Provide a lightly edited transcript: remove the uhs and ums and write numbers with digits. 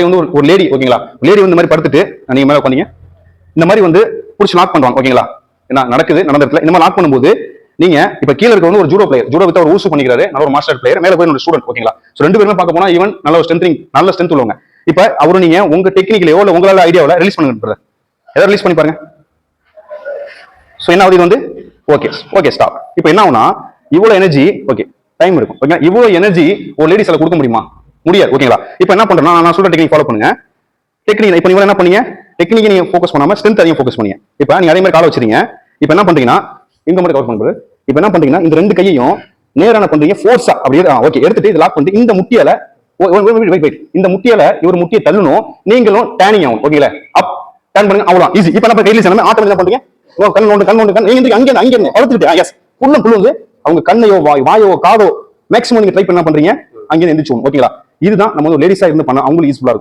வந்து ஒரு லேடி ஓகேங்களா, லேடி வந்து இந்த மாதிரி படுத்துட்டு நீங்க மேல உட்காந்தீங்க இந்த மாதிரி வந்து புடிச்சு லாக் பண்ணுவாங்க ஓகேங்களா. என்ன நடக்குது நடந்ததுல இந்த மாதிரி லாக் பண்ணும்போது நீங்க இப்ப கீழ இருக்க வந்து ஒரு ஜூடோ பிளேயர், ஜூடோ வித் ஒரு ஊசு பண்ணிக்கிறாரு, நல்ல ஒரு மாஸ்டர் பிளேயர், மேல போய் ஒரு ஸ்டூடெண்ட் ஓகேங்களா. சோ ரெண்டு பேருமே பார்க்க போனா ஈவன் நல்ல ஒரு ஸ்ட்ரென்த் உள்ளவங்க. இப்ப அவரு நீங்க உங்க டெக்னிக்லயோ இல்ல உங்களால ஐடியாவில ரிலீஸ் பண்ணுங்க, ஏதாவது ரிலீஸ் பண்ணி பாருங்க. சோ என்ன ஆகுது இது வந்து ஓகே ஸ்டாப். இப்போ என்ன ஆகும்னா இவ்வளவு எனர்ஜி ஓகே டைம் இருக்கும் ஓகே, இவ்வளவு எனர்ஜி ஒரு லேடிஸ்ல கொடுக்க முடியுமா? முடியாது ஓகேங்களா. இப்போ என்ன பண்றேன்னா நான் சொல்ற டெக்னிக் ஃபாலோ பண்ணுங்க. டெக்னிக் இப்போ நீங்க என்ன பண்ணீங்க, டெக்னிக் நீங்க ஃபோக்கஸ் பண்ணாம ஸ்ட்ரென்த் அதிகம் ஃபோக்கஸ் பண்ணீங்க. இப்போ நீங்க அதே மாதிரி கால வச்சிருக்கீங்க. இப்போ என்ன பண்றீங்கன்னா இங்க மட்டும் கவர் பண்ணுறது. இப்போ என்ன பண்றீங்கன்னா இந்த ரெண்டு கையையும் நேரா என்ன பண்றீங்க, ஃபோர்ஸா அப்படியே ஓகே எடுத்துட்டு இது லாக் பண்ணிட்டு இந்த முட்டியால இந்த முட்டியால இவர் முட்டியை தள்ளணும், நீங்களும் டேனிங் ஆகும் ஓகேங்களா. அப் டர்ன் பண்ணுங்க, அவ்வளவு ஈஸி. இப்போ நம்ம கையில நம்ம ஆட்டோமேட்டிக்கா என்ன பண்றீங்க, கண் நோண்டு நீங்க அங்க வளர்த்துட்டு எஸ் புல்லுந்து அவங்க கண்ணையோ வாயோ காதோ மேக்ஸிமம் நீங்க ட்ரை பண்ண பண்றீங்க, அங்கே எந்திரிச்சு ஓகேங்களா. இதுதான் நம்ம லேடிஸா இருந்து பண்ண அவங்களுக்கு யூஸ்ஃபுல்லா இருக்கும்.